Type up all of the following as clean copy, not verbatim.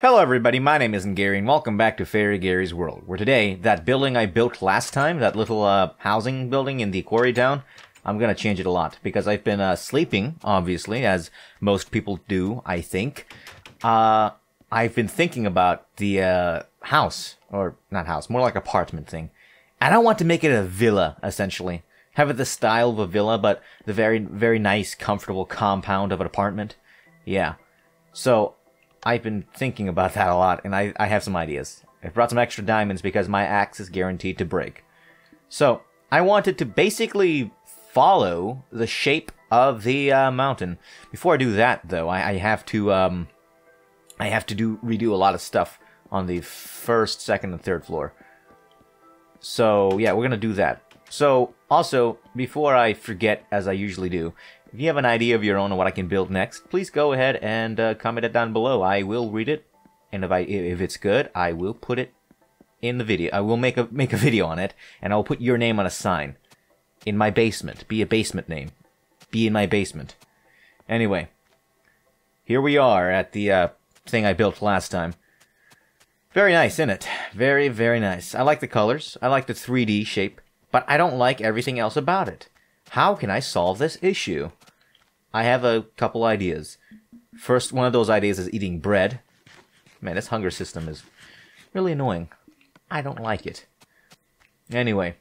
Hello everybody, my name is Gary and welcome back to Fairy Gary's World, where today, that building I built last time, that little housing building in the quarry town, I'm gonna change it a lot, because I've been sleeping, obviously, as most people do, I think. I've been thinking about the house, or not house, more like apartment thing. And I want to make it a villa, essentially. Have it the style of a villa, but the very nice, comfortable compound of an apartment. Yeah. So, I've been thinking about that a lot, and I have some ideas. I brought some extra diamonds because my axe is guaranteed to break. So, I wanted to basically follow the shape of the mountain. Before I do that, though, I have to redo a lot of stuff on the first, second, and third floor. So, yeah, we're gonna do that. So, also, before I forget, as I usually do, if you have an idea of your own on what I can build next, please go ahead and comment it down below. I will read it, and if it's good, I will put it in the video. I will make a video on it, and I'll put your name on a sign in my basement. Be a basement name. Be in my basement. Anyway, here we are at the thing I built last time. Very nice, isn't it? Very, very nice. I like the colors. I like the 3D shape, but I don't like everything else about it. How can I solve this issue? I have a couple ideas. First, one of those ideas is eating bread. Man, this hunger system is really annoying. I don't like it. Anyway,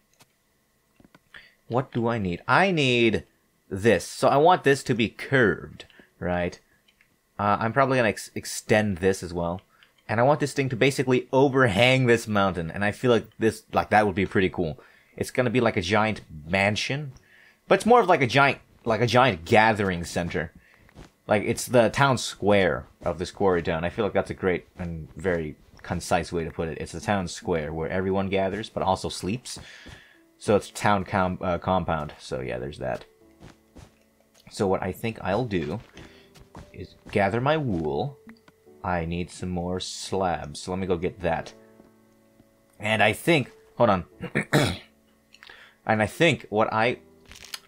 what do I need? I need this. So I want this to be curved, right? I'm probably going to extend this as well. And I want this thing to basically overhang this mountain. And I feel like that would be pretty cool. It's going to be like a giant mansion. But it's more of like a giant gathering center. Like, it's the town square of this quarry town. I feel like that's a great and very concise way to put it. It's the town square where everyone gathers, but also sleeps. So it's town compound. So yeah, there's that. So what I think I'll do is gather my wool. I need some more slabs, so let me go get that. And I think... Hold on. And I think what I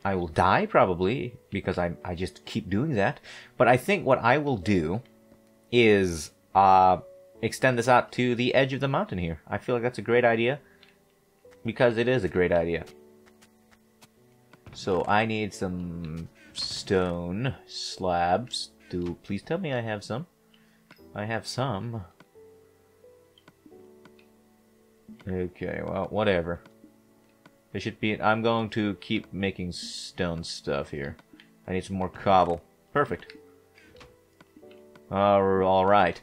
will die, probably, because I just keep doing that. But I think what I will do is extend this out to the edge of the mountain here. I feel like that's a great idea, because it is a great idea. So I need some stone slabs. Please tell me I have some. I have some. Okay, well, whatever. It should be... I'm going to keep making stone stuff here. I need some more cobble. Perfect. Alright.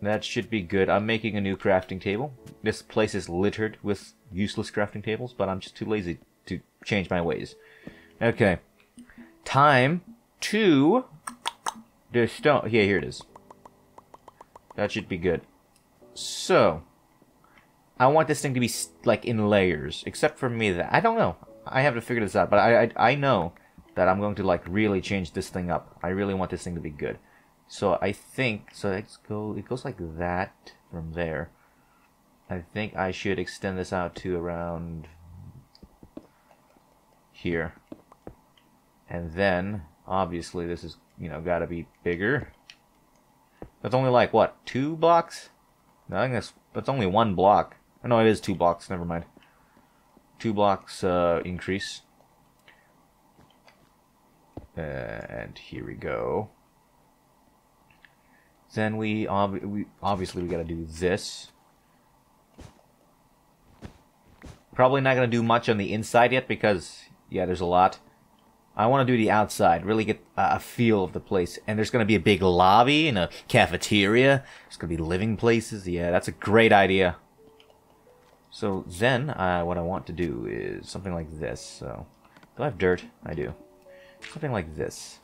That should be good. I'm making a new crafting table. This place is littered with useless crafting tables, but I'm just too lazy to change my ways. Okay. Time to... the stone... Yeah, here it is. That should be good. So... I want this thing to be, like, in layers. Except for me, that I don't know. I have to figure this out. But I know that I'm going to, like, really change this thing up. I really want this thing to be good. So I think... So let's go... It goes like that from there. I think I should extend this out to around... here. And then, obviously, this is, you know, gotta be bigger. That's only, like, what? 2 blocks? No, I think that's only 1 block. Oh, no, it is 2 blocks. Never mind. 2 blocks increase. And here we go. Then we obviously we gotta do this. Probably not gonna do much on the inside yet because, yeah, there's a lot. I want to do the outside, really get a feel of the place. And there's going to be a big lobby and a cafeteria. There's going to be living places. Yeah, that's a great idea. So then, what I want to do is something like this. So, do I have dirt? I do. Something like this.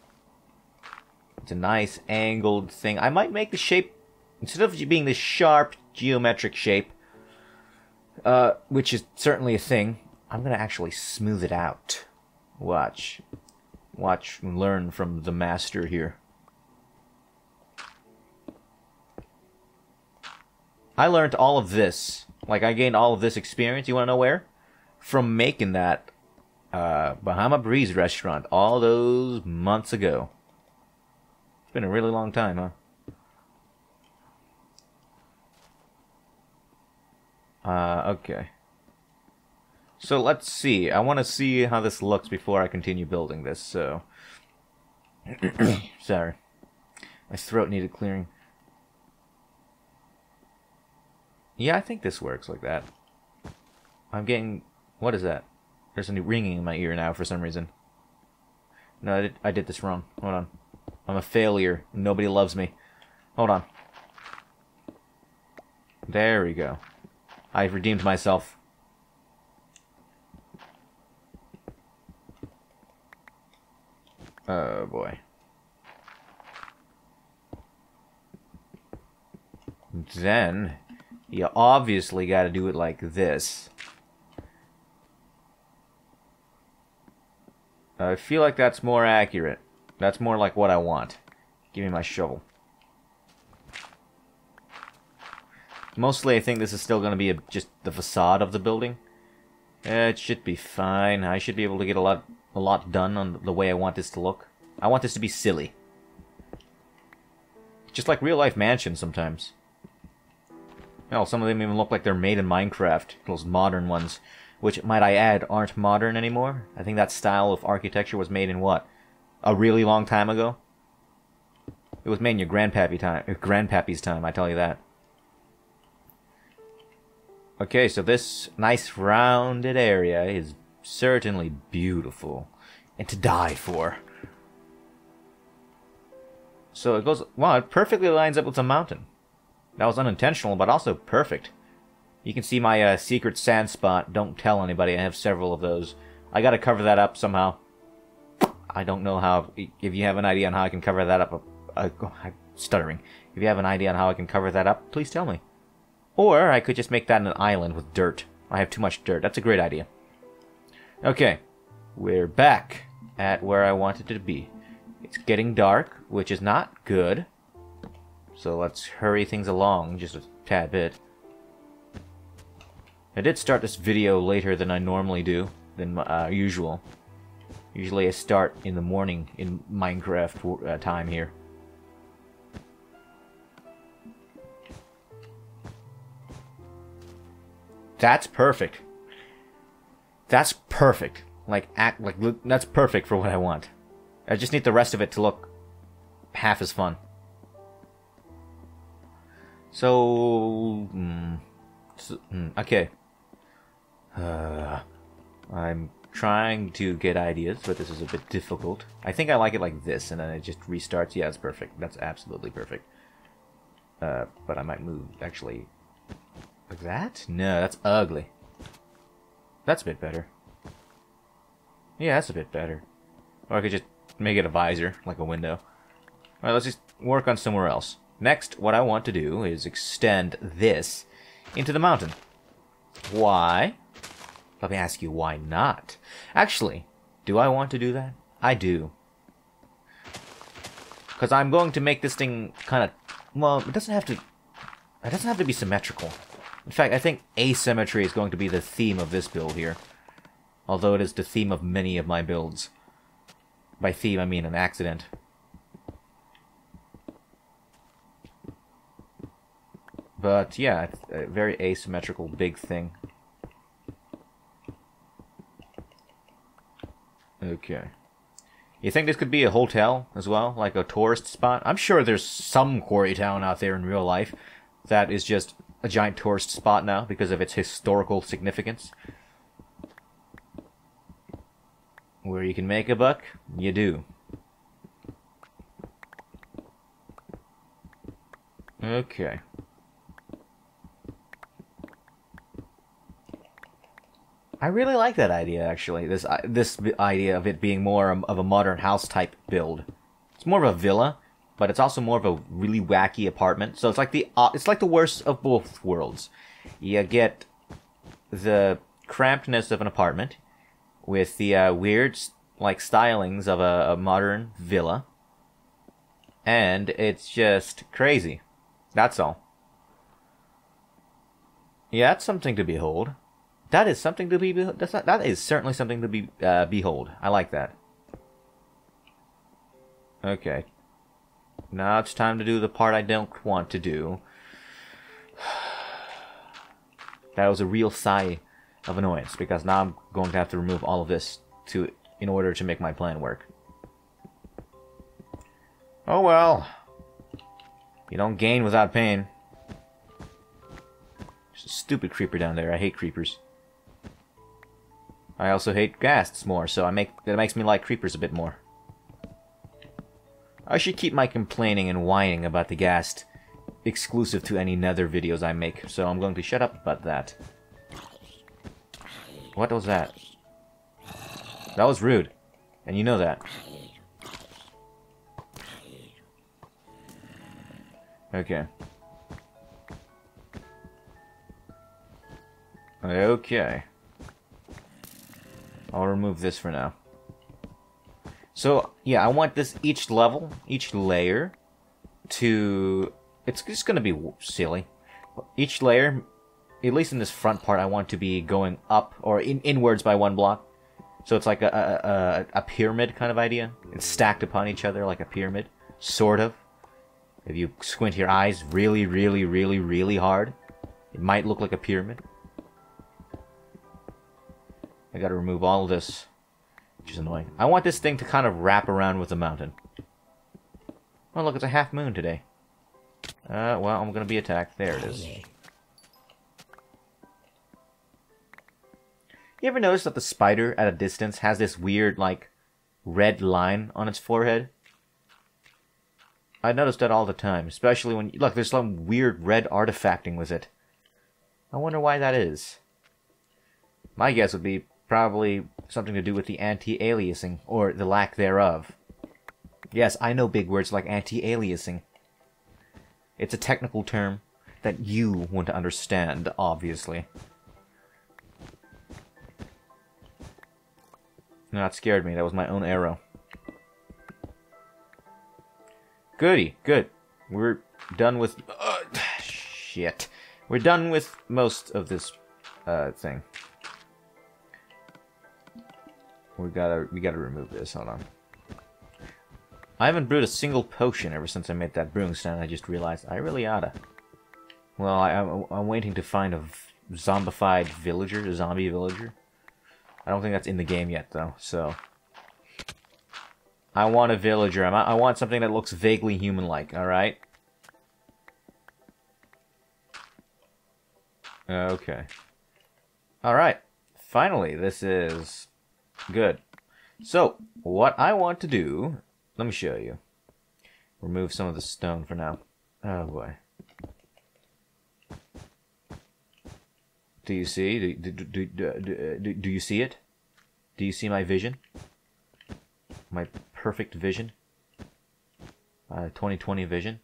It's a nice angled thing. I might make the shape, instead of being this sharp geometric shape, which is certainly a thing, I'm going to actually smooth it out. Watch and learn from the master here. I learned all of this. Like, I gained all of this experience. You want to know where? From making that Bahama Breeze restaurant all those months ago. It's been a really long time, huh? Okay. So let's see. I want to see how this looks before I continue building this, so... Sorry. My throat needed clearing. Yeah, I think this works like that. I'm getting... What is that? There's a new ringing in my ear now for some reason. No, I did this wrong. Hold on. I'm a failure. Nobody loves me. Hold on. There we go. I've redeemed myself. Oh boy. Then, you obviously gotta do it like this. I feel like that's more accurate. That's more like what I want. Give me my shovel. Mostly, I think this is still going to be just the facade of the building. It should be fine. I should be able to get a lot done on the way I want this to look. I want this to be silly. Just like real-life mansions sometimes. Hell, some of them even look like they're made in Minecraft. Those modern ones. Which, might I add, aren't modern anymore. I think that style of architecture was made in, what? A really long time ago? It was made in your grandpappy's time, I tell you that. Okay, so this nice rounded area is certainly beautiful. And to die for. So it goes... Wow, it perfectly lines up with the mountain. That was unintentional, but also perfect. You can see my secret sand spot. Don't tell anybody. I have several of those. I gotta cover that up somehow. I don't know how... If you have an idea on how I can cover that up... I'm stuttering. If you have an idea on how I can cover that up, please tell me. Or I could just make that an island with dirt. I have too much dirt. That's a great idea. Okay. We're back at where I wanted to be. It's getting dark, which is not good. So let's hurry things along just a tad bit. I did start this video later than I normally do, than usual. Usually I start in the morning in Minecraft time here. That's perfect. That's perfect. That's perfect for what I want. I just need the rest of it to look half as fun. So, okay. I'm trying to get ideas, but this is a bit difficult. I think I like it like this, and then it just restarts. Yeah, it's perfect. That's absolutely perfect. But I might move, actually. Like that? No, that's ugly. That's a bit better. Yeah, that's a bit better. Or I could just make it a visor, like a window. Alright, let's just work on somewhere else. Next, what I want to do is extend this into the mountain. Why? Let me ask you, why not? Actually, do I want to do that? I do. Because I'm going to make this thing kind of... Well, it doesn't have to be symmetrical. In fact, I think asymmetry is going to be the theme of this build here. Although it is the theme of many of my builds. By theme, I mean an accident. But yeah, it's a very asymmetrical big thing. Okay. You think this could be a hotel as well? Like a tourist spot? I'm sure there's some quarry town out there in real life that is just a giant tourist spot now because of its historical significance. Where you can make a buck, you do. Okay. I really like that idea, actually. This idea of it being more of a modern house type build. It's more of a villa, but it's also more of a really wacky apartment. So it's like the worst of both worlds. You get the crampedness of an apartment with the weird like stylings of a modern villa, and it's just crazy. That's all. Yeah, that's something to behold. That is something to be. That is certainly something to be behold. I like that. Okay. Now it's time to do the part I don't want to do. That was a real sigh of annoyance, because now I'm going to have to remove all of this in order to make my plan work. Oh well. You don't gain without pain. There's a stupid creeper down there. I hate creepers. I also hate ghasts more, so that makes me like creepers a bit more. I should keep my complaining and whining about the ghast exclusive to any nether videos I make, so I'm going to shut up about that. What was that? That was rude, and you know that. Okay. Okay. I'll remove this for now. So, yeah, I want this, each level, each layer, to... It's just going to be silly. Each layer, at least in this front part, I want to be going up, or inwards by one block. So it's like a pyramid kind of idea. It's stacked upon each other like a pyramid. Sort of. If you squint your eyes really, really, really, really hard, it might look like a pyramid. I gotta remove all of this, which is annoying. I want this thing to kind of wrap around with the mountain. Oh, look, it's a half moon today. Well, I'm gonna be attacked. There it is. You ever notice that the spider at a distance has this weird, like, red line on its forehead? I notice that all the time, especially when... Look, there's some weird red artifacting with it. I wonder why that is. My guess would be probably something to do with the anti-aliasing, or the lack thereof. Yes, I know big words like anti-aliasing. It's a technical term that you want to understand, obviously. No, that scared me. That was my own arrow. Goody, good. We're done with... shit. We're done with most of this thing. We gotta remove this. Hold on. I haven't brewed a single potion ever since I made that brewing stand. I just realized I really oughta. Well, I'm waiting to find a zombified villager, a zombie villager. I don't think that's in the game yet, though, so... I want a villager. I want something that looks vaguely human-like, alright? Okay. Alright. Finally, this is good. So, what I want to do... Let me show you. Remove some of the stone for now. Oh, boy. Do you see? Do you see it? Do you see my vision? My perfect vision? 2020 vision?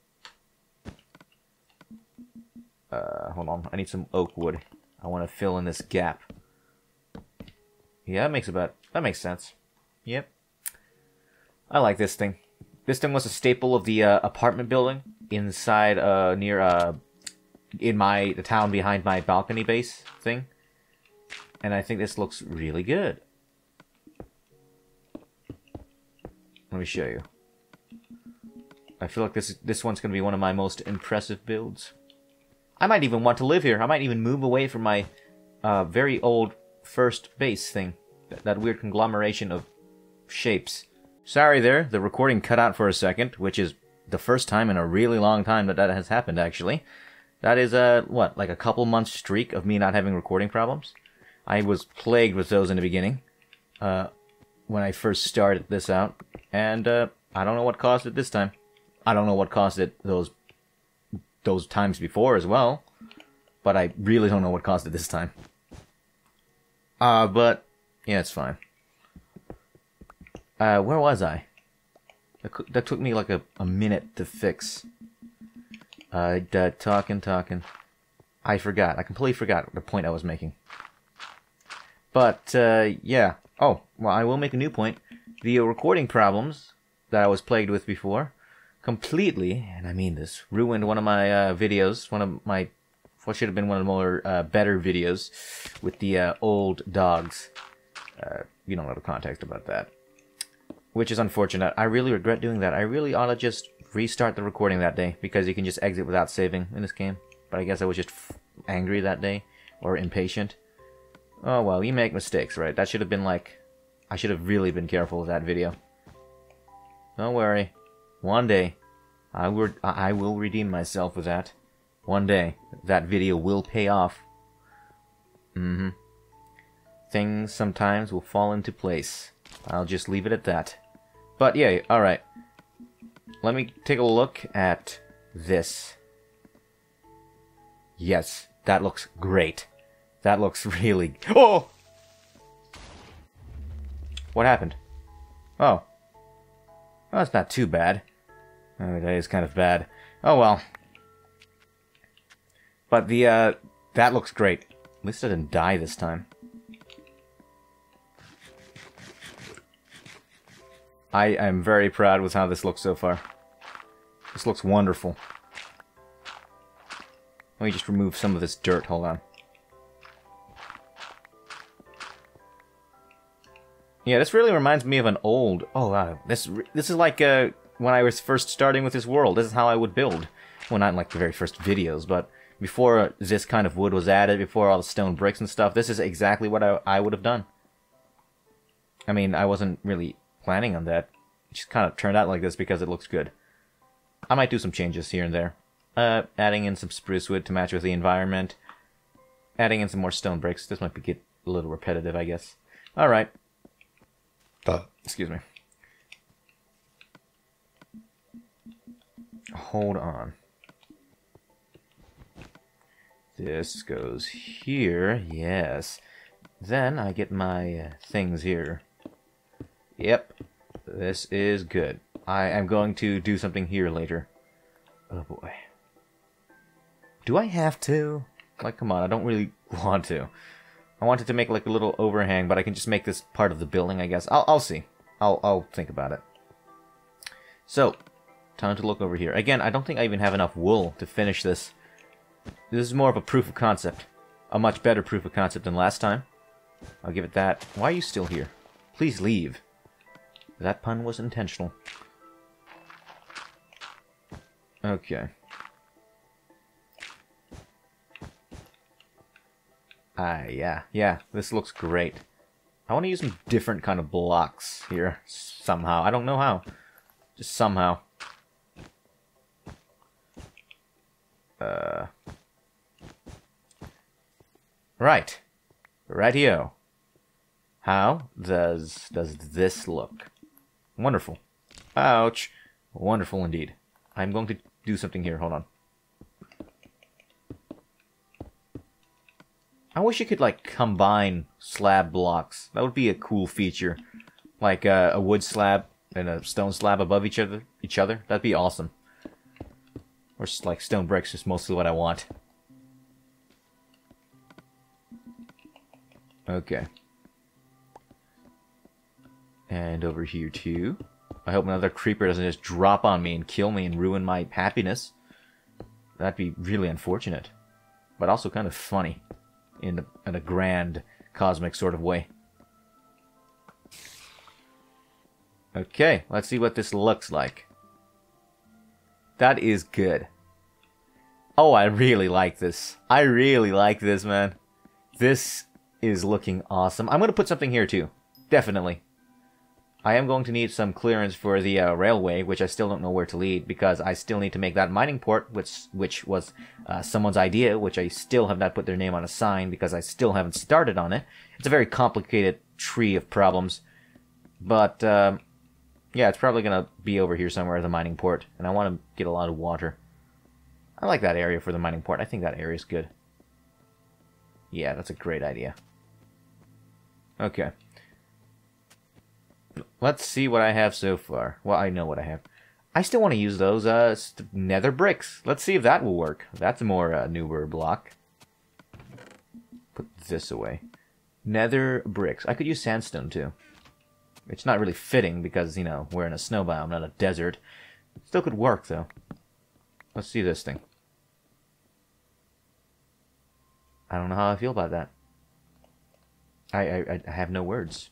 Hold on. I need some oak wood. I want to fill in this gap. Yeah, that makes sense. Yep. I like this thing. This thing was a staple of the apartment building inside near in the town behind my balcony base thing. And I think this looks really good. Let me show you. I feel like this one's going to be one of my most impressive builds. I might even want to live here. I might even move away from my very old first base thing. That weird conglomeration of shapes. Sorry there, the recording cut out for a second, which is the first time in a really long time that has happened, actually. That is, what, like a couple months streak of me not having recording problems? I was plagued with those in the beginning, when I first started this out, and, I don't know what caused it this time. I don't know what caused it those times before as well, but I really don't know what caused it this time. But, yeah, it's fine. Where was I? That took me like a minute to fix. Talking. I forgot. I completely forgot the point I was making. But, yeah. Oh, well, I will make a new point. The recording problems that I was plagued with before completely, and I mean this, ruined one of my videos, what should have been one of the more better videos with the old dogs. You don't know the context about that. Which is unfortunate. I really regret doing that. I really ought to just restart the recording that day, because you can just exit without saving in this game. But I guess I was just angry that day. or impatient. Oh well, you make mistakes, right? That should have been like... I should have really been careful with that video. Don't worry. One day, I will redeem myself with that. One day, that video will pay off. Things sometimes will fall into place. I'll just leave it at that. But yeah, alright. Let me take a look at this. Yes, that looks great. That looks really... Oh! What happened? Oh. Well, that's not too bad. Oh, that is kind of bad. Oh well. But the, that looks great. At least I didn't die this time. I am very proud with how this looks so far. This looks wonderful. Let me just remove some of this dirt. Hold on. Yeah, this really reminds me of an old... Oh, wow. This is like when I was first starting with this world. This is how I would build. Well, not in like the very first videos, but before this kind of wood was added, before all the stone bricks and stuff, this is exactly what I would have done. I mean, I wasn't really planning on that. It just kind of turned out like this because it looks good. I might do some changes here and there. Adding in some spruce wood to match with the environment. Adding in some more stone bricks. This might get a little repetitive, I guess. Alright. Excuse me. Hold on. This goes here, yes. Then I get my things here. Yep, this is good. I am going to do something here later. Oh boy. Do I have to? Like, come on, I don't really want to. I wanted to make like a little overhang, but I can just make this part of the building, I guess. I'll see. I'll think about it. So, time to look over here. Again, I don't think I even have enough wool to finish this. This is more of a proof of concept. A much better proof of concept than last time. I'll give it that. Why are you still here? Please leave. That pun was intentional. Okay. Yeah, this looks great. I want to use some different kind of blocks here, somehow. I don't know how. Just somehow. Right. Rightio. How does this look? Wonderful. Ouch. Wonderful indeed. I'm going to do something here. Hold on. I wish you could, like, combine slab blocks. That would be a cool feature. Like, a wood slab and a stone slab above each other. That'd be awesome. Or, like, stone bricks is mostly what I want. Okay. And over here, too. I hope another creeper doesn't just drop on me and kill me and ruin my happiness. That'd be really unfortunate. But also kind of funny. In a grand, cosmic sort of way. Okay, let's see what this looks like. That is good. Oh, I really like this. I really like this, man. This is looking awesome. I'm going to put something here, too. Definitely. I am going to need some clearance for the railway, which I still don't know where to lead, because I still need to make that mining port, which was someone's idea, which I still have not put their name on a sign, because I still haven't started on it. It's a very complicated tree of problems. But, yeah, it's probably going to be over here somewhere, the mining port, and I want to get a lot of water. I like that area for the mining port. I think that area is good. Yeah, that's a great idea. Okay. Let's see what I have so far. Well, I know what I have. I still want to use those nether bricks. Let's see if that will work. That's a more newer block. Put this away. Nether bricks. I could use sandstone too. It's not really fitting because, you know, we're in a snow biome, not a desert. Still could work though. Let's see this thing. I don't know how I feel about that. I have no words.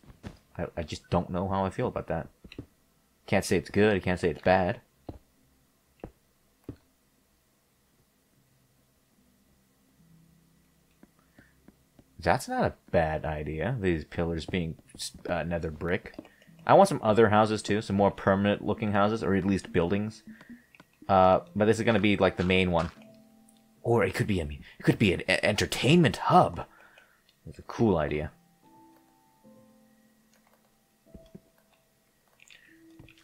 I just don't know how I feel about that. Can't say it's good, I can't say it's bad. That's not a bad idea, these pillars being nether brick. I want some other houses too, some more permanent looking houses, or at least buildings. But this is going to be like the main one. Or it could be, it could be an entertainment hub. It's a cool idea.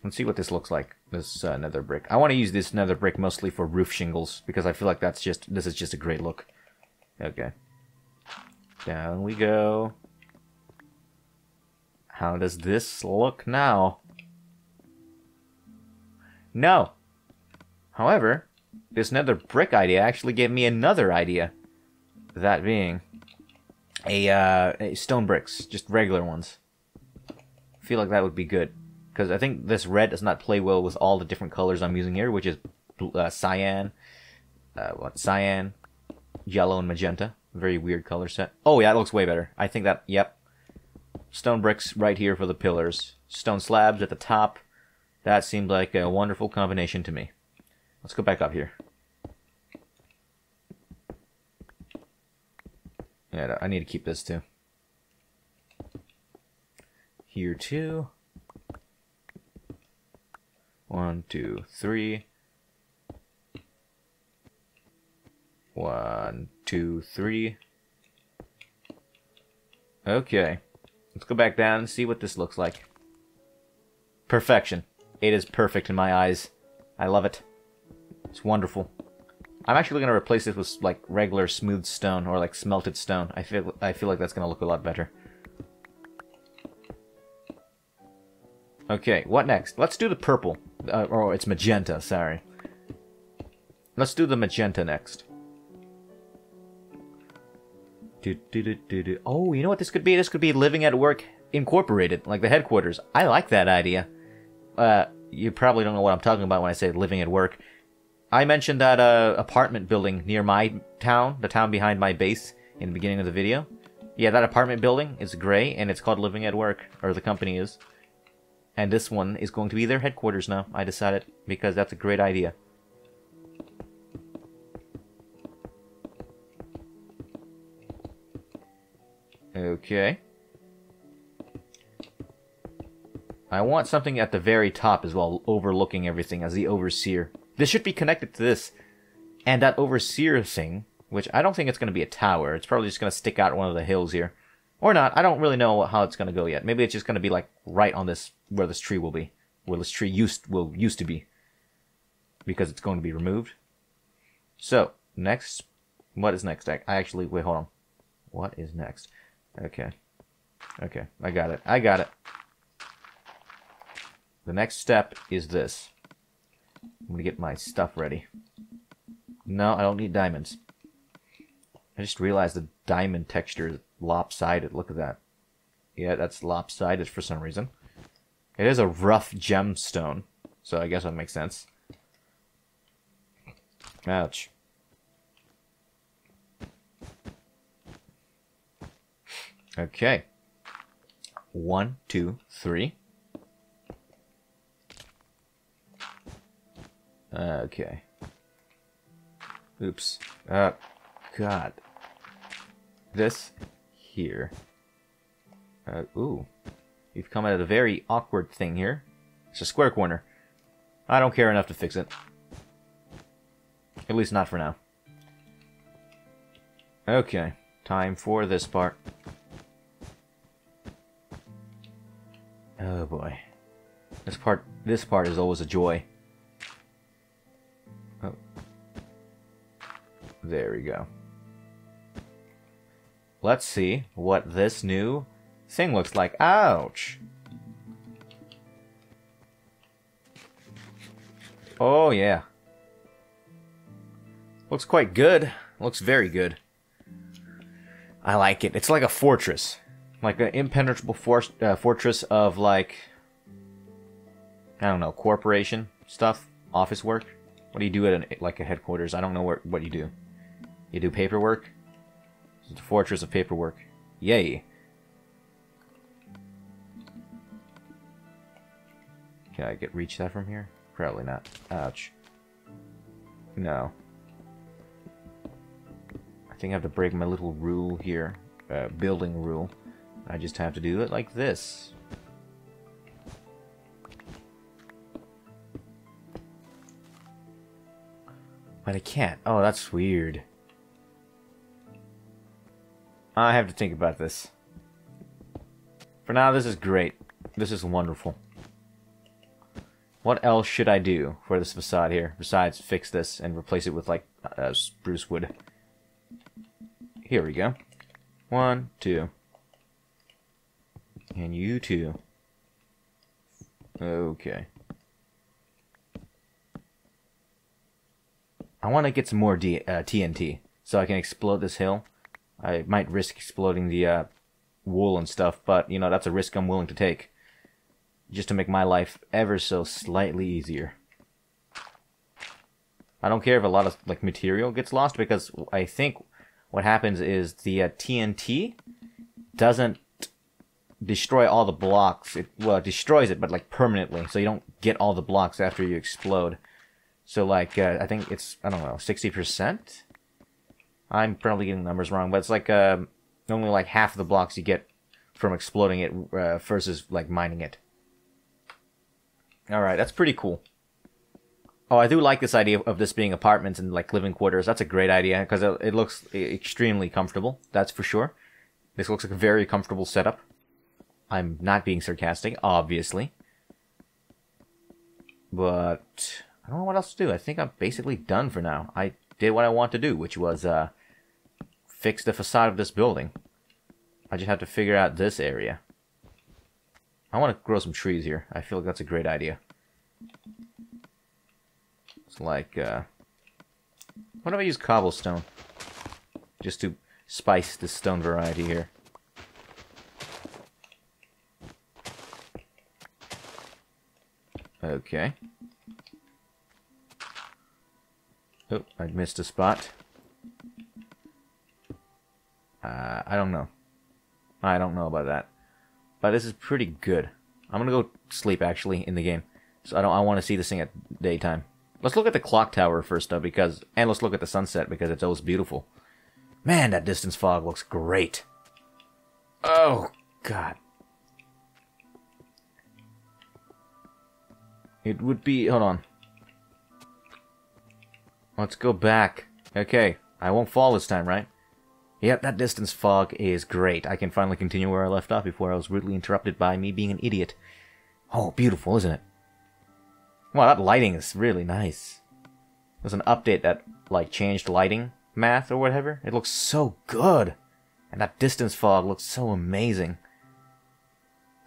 Let's see what this looks like, this nether brick. I want to use this nether brick mostly for roof shingles, because I feel like this is just a great look. Okay. Down we go. How does this look now? No. However, this nether brick idea actually gave me another idea. That being a stone bricks, just regular ones. I feel like that would be good. Because I think this red does not play well with all the different colors I'm using here, which is cyan, cyan, yellow, and magenta. Very weird color set. Oh yeah, that looks way better. I think that, yep. Stone bricks right here for the pillars. Stone slabs at the top. That seemed like a wonderful combination to me. Let's go back up here. Yeah, I need to keep this too. Here too. 1, 2, 3. 1, 2, 3. Okay. Let's go back down and see what this looks like. Perfection. It is perfect in my eyes. I love it. It's wonderful. I'm actually going to replace this with like regular smooth stone or like smelted stone. I feel like that's going to look a lot better. Okay, what next? Let's do the purple. Or it's magenta, sorry. Let's do the magenta next. Oh, you know what this could be? This could be Living at Work Incorporated, like the headquarters. I like that idea. You probably don't know what I'm talking about when I say living at work. I mentioned that apartment building near my town, the town behind my base, in the beginning of the video. Yeah, that apartment building is gray, and it's called Living at Work, or the company is. And this one is going to be their headquarters now, I decided, because that's a great idea. Okay. I want something at the very top as well, overlooking everything as the overseer. This should be connected to this. And that overseer thing, which I don't think it's going to be a tower. It's probably just going to stick out one of the hills here. Or not. I don't really know how it's going to go yet. Maybe it's just going to be like right on this, where this tree will be. Where this tree used to be. Because it's going to be removed. So, next. What is next? I actually, wait, hold on. What is next? Okay. Okay, I got it. I got it. The next step is this. I'm going to get my stuff ready. No, I don't need diamonds. I just realized the diamond texture is lopsided. Look at that. Yeah, that's lopsided for some reason. It is a rough gemstone, so I guess that makes sense. Ouch. Okay. 1, 2, 3. Okay. Oops. God. This here. Ooh. You've come at a very awkward thing here. It's a square corner. I don't care enough to fix it. At least not for now. Okay. Time for this part. Oh boy. This part is always a joy. Oh. There we go. Let's see what this new thing looks like. Ouch! Oh yeah. Looks quite good. Looks very good. I like it. It's like a fortress. Like an impenetrable fortress of, like, I don't know, corporation stuff, office work. What do you do at like a headquarters? I don't know what you do. You do paperwork? It's a fortress of paperwork. Yay. Can I reach that from here? Probably not. Ouch. No. I think I have to break my little rule here. building rule. I just have to do it like this. But I can't. Oh, that's weird. I have to think about this. For now, this is great. This is wonderful. What else should I do for this facade here, besides fix this and replace it with, like, spruce wood? Here we go. 1, 2. And you too. Okay. I want to get some more TNT, so I can explode this hill. I might risk exploding the wool and stuff, but, you know, that's a risk I'm willing to take. Just to make my life ever so slightly easier. I don't care if a lot of, like, material gets lost, because I think what happens is the TNT doesn't destroy all the blocks. Well, it destroys it, but, like, permanently, so you don't get all the blocks after you explode. So, like, I think it's, I don't know, 60%? I'm probably getting numbers wrong, but it's like, only like half of the blocks you get from exploding it versus, like, mining it. Alright, that's pretty cool. Oh, I do like this idea of this being apartments and, like, living quarters. That's a great idea, because it looks extremely comfortable, that's for sure. This looks like a very comfortable setup. I'm not being sarcastic, obviously. But I don't know what else to do. I think I'm basically done for now. I did what I want to do, which was fix the facade of this building. I just have to figure out this area. I want to grow some trees here. I feel like that's a great idea. It's like, what if I use cobblestone? Just to spice the stone variety here. Okay. Oh, I missed a spot. I don't know. I don't know about that. But this is pretty good. I'm gonna go sleep, actually, in the game. So I want to see this thing at daytime. Let's look at the clock tower first, though, because... And let's look at the sunset, because it's always beautiful. Man, that distance fog looks great. Oh, God. It would be... Hold on. Let's go back. Okay, I won't fall this time, right? Yep, that distance fog is great. I can finally continue where I left off before I was rudely interrupted by me being an idiot. Oh, beautiful, isn't it? Wow, that lighting is really nice. There's an update that, like, changed lighting math or whatever. It looks so good. And that distance fog looks so amazing.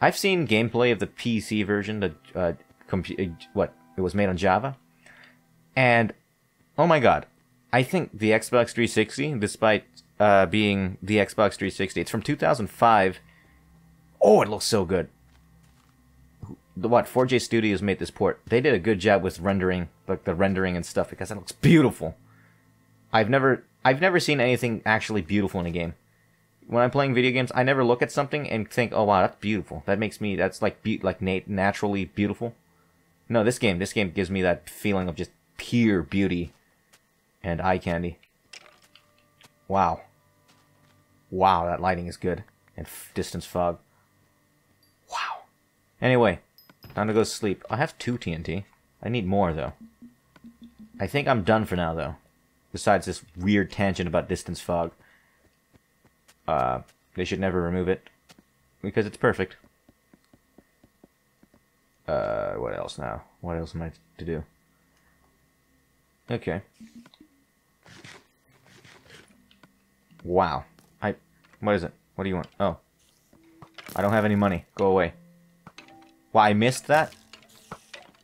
I've seen gameplay of the PC version, the, it was made on Java. And, oh my god, I think the Xbox 360, despite being the Xbox 360, it's from 2005. Oh, it looks so good. What, 4J Studios made this port. They did a good job with rendering, like the rendering and stuff, because it looks beautiful. I've never seen anything actually beautiful in a game. When I'm playing video games, I never look at something and think, "Oh wow, that's beautiful." That makes me, that's like naturally beautiful. No, this game gives me that feeling of just pure beauty and eye candy. Wow. Wow, that lighting is good. And distance fog. Wow. Anyway, time to go to sleep. I have 2 TNT. I need more, though. I think I'm done for now, though. Besides this weird tangent about distance fog. They should never remove it. Because it's perfect. What else now? What else am I to do? Okay. Wow. What is it? What do you want? Oh. I don't have any money. Go away. Wow, I missed that?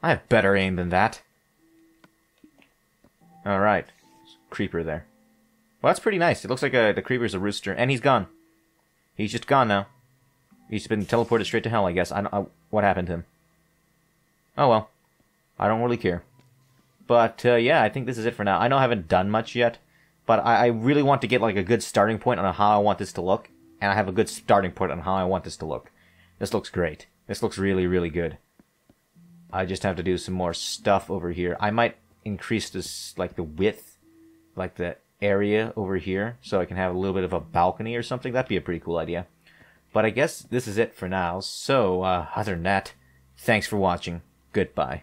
I have better aim than that. Alright. Creeper there. Well, that's pretty nice. It looks like the creeper's a rooster. And he's gone. He's just gone now. He's been teleported straight to hell, I guess. What happened to him? Oh well. I don't really care. But, yeah, I think this is it for now. I know I haven't done much yet. But I really want to get, like, a good starting point on how I want this to look. And I have a good starting point on how I want this to look. This looks great. This looks really, really good. I just have to do some more stuff over here. I might increase this, like, the width. Like, the area over here so I can have a little bit of a balcony or something. That'd be a pretty cool idea. But I guess this is it for now. So, other than that, thanks for watching. Goodbye.